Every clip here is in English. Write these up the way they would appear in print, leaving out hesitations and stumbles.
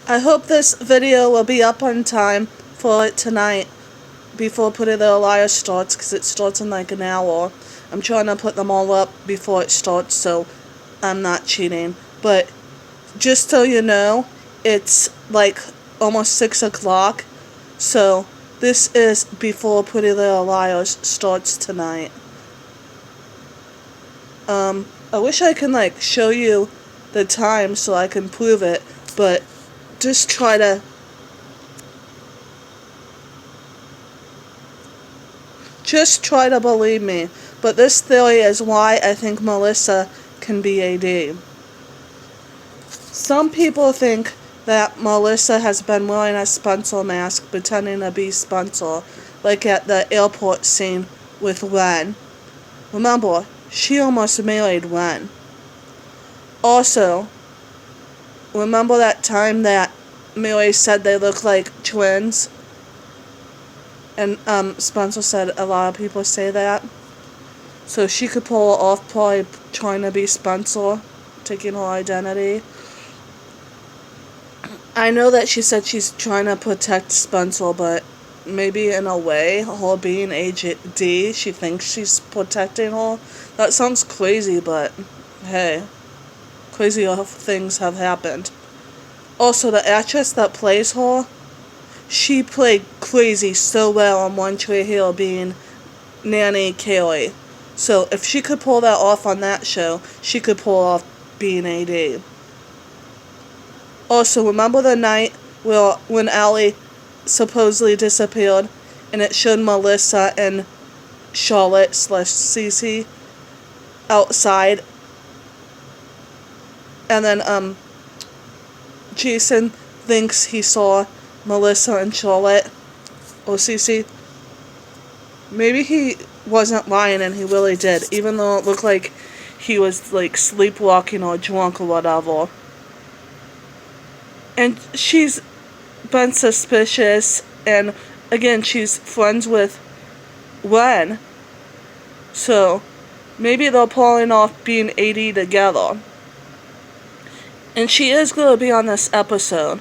I hope this video will be up on time for it tonight before Pretty Little Liars starts, because it starts in like an hour. I'm trying to put them all up before it starts, so I'm not cheating. But just so you know, it's like almost 6 o'clock, so this is before Pretty Little Liars starts tonight. I wish I can like show you the time so I can prove it, but just try to believe me. But this theory is why I think Melissa can be AD. Some people think that Melissa has been wearing a Spencer mask, pretending to be Spencer, like at the airport scene with Ren. Remember, she almost married Ren. Also, remember that time that Mary said they look like twins? And Spencer said a lot of people say that. So she could pull it off, probably trying to be Spencer, taking her identity. I know that she said she's trying to protect Spencer, but maybe in a way, her being AD, she thinks she's protecting her. That sounds crazy, but hey, crazy things have happened. Also, the actress that plays her, she played crazy so well on One Tree Hill, being Nanny Kelly. So if she could pull that off on that show, she could pull off being AD. Also, remember the night when Allie supposedly disappeared, and it showed Melissa and Charlotte / Cece outside, and then Jason thinks he saw Melissa and Charlotte or Cece. Maybe he wasn't lying and he really did, even though it looked like he was like sleepwalking or drunk or whatever. And she's been suspicious, and again, she's friends with Ren. So maybe they're pulling off being AD together. And she is going to be on this episode.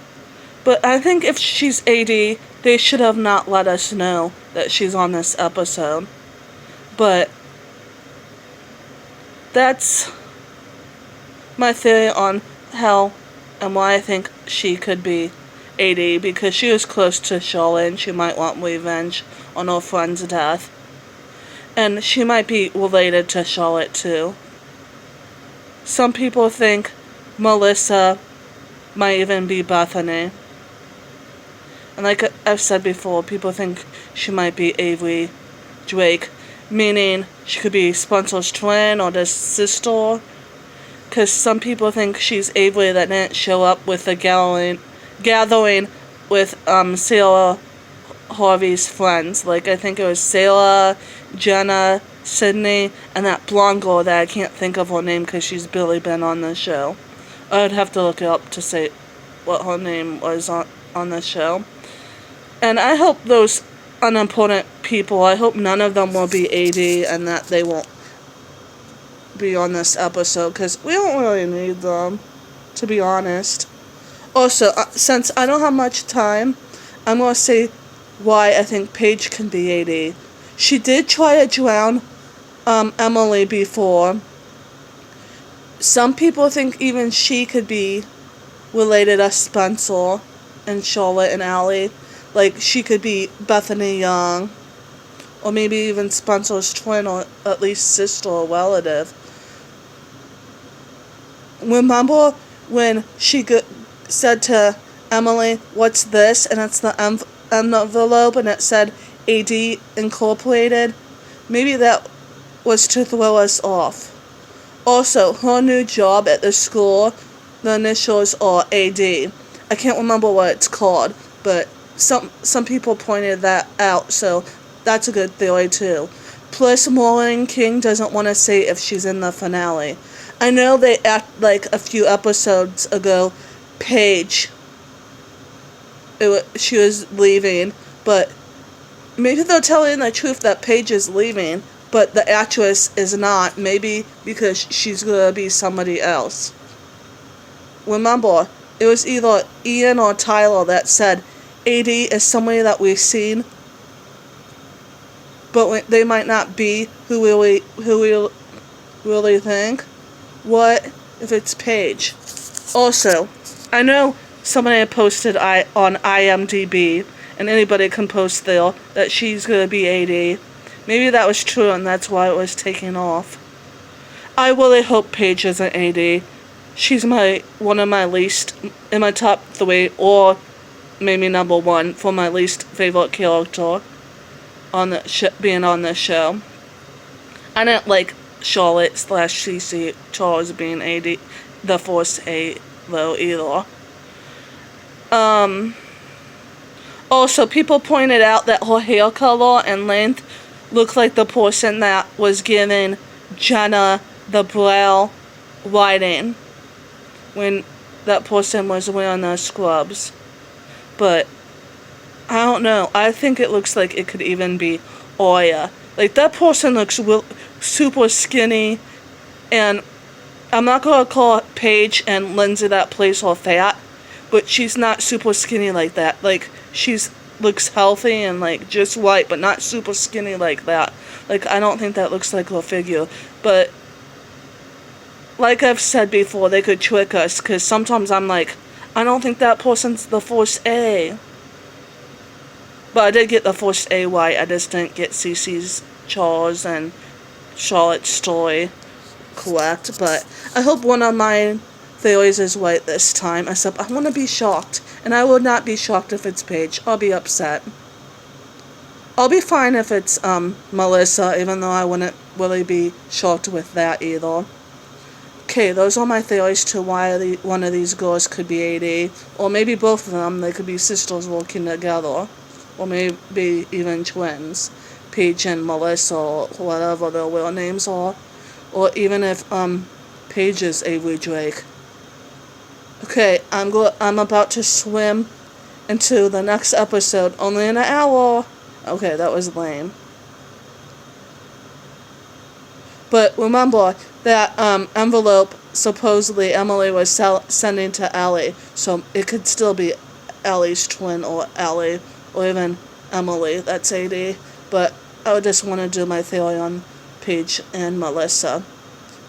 But I think if she's AD, they should have not let us know that she's on this episode. But that's my theory on how and why I think she could be AD, because she was close to Charlotte and she might want revenge on her friend's death. And she might be related to Charlotte too. Some people think Melissa might even be Bethany. And like I've said before, people think she might be Avery Drake, meaning she could be Spencer's twin or his sister. Because some people think she's Avery that didn't show up with the gathering with Sarah Harvey's friends. Like, I think it was Sarah, Jenna, Sydney, and that blonde girl that I can't think of her name because she's barely been on the show. I'd have to look it up to say what her name was on the show. And I hope those unimportant people, I hope none of them will be AD and that they won't be on this episode, because we don't really need them, to be honest. Also, since I don't have much time, I'm going to say why I think Paige can be AD. She did try to drown Emily before. Some people think even she could be related to Spencer and Charlotte and Allie. Like, she could be Bethany Young, or maybe even Spencer's twin, or at least sister or relative. Remember when she said to Emily, "What's this?" And it's the envelope, and it said AD Incorporated? Maybe that was to throw us off. Also, her new job at the school, the initials are AD. I can't remember what it's called, but some people pointed that out, so that's a good theory too. Plus, Maureen King doesn't want to say if she's in the finale. I know they act like a few episodes ago, Paige, she was leaving, but maybe they're telling the truth that Paige is leaving, but the actress is not, maybe because she's going to be somebody else. Remember, it was either Ian or Tyler that said AD is somebody that we've seen, but they might not be who we really think. What if it's Paige? Also, I know somebody had posted on IMDb, and anybody can post there, that she's gonna be AD. Maybe that was true and that's why it was taken off. I really hope Paige isn't AD. She's one of my least, in my top 3, or maybe number 1 for my least favorite character on the being on this show. I didn't like Charlotte / CC Charles being AD, the Force A though either. Also, people pointed out that her hair color and length looked like the person that was giving Jenna the brow lighting when that person was wearing those scrubs. But I don't know. I think it looks like it could even be Oya. Like, that person looks super skinny, and I'm not gonna call Paige and Lindsay that plays her fat, but she's not super skinny like that. Like, looks healthy and like just right, but not super skinny like that. Like, I don't think that looks like her figure. But like I've said before, they could trick us, because sometimes I'm like, I don't think that person's the Force A. But I did get the Force A right. I just didn't get CC's Charles and Charlotte's story correct. But I hope one of my theories is right this time. Except I want to be shocked. And I will not be shocked if it's Paige. I'll be upset. I'll be fine if it's Melissa, even though I wouldn't really be shocked with that either. Okay, those are my theories to why one of these girls could be AD. Or maybe both of them. They could be sisters working together. Or maybe even twins. Paige and Melissa, or whatever their real names are. Or even if Paige is Avery Drake. Okay, I'm about to swim into the next episode. Only in an hour. Okay, that was lame. But remember that envelope supposedly Emily was sending to Ellie, so it could still be Ellie's twin, or Ellie, or even Emily. That's AD. But I would just want to do my theory on Paige and Melissa,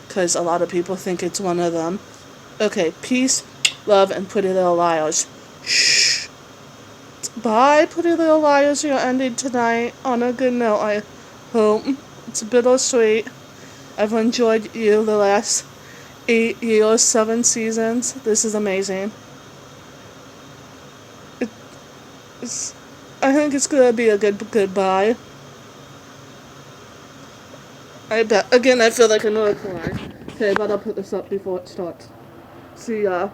because a lot of people think it's one of them. Okay, peace, love, and Pretty Little Liars. Shh. Bye, Pretty Little Liars. You're ending tonight on a good note, I hope. It's bittersweet. I've enjoyed you the last 8 years, 7 seasons. This is amazing. I think it's gonna be a good goodbye. I bet. Again, I feel like I'm gonna cry. Okay, but I'll put this up before it starts. See ya.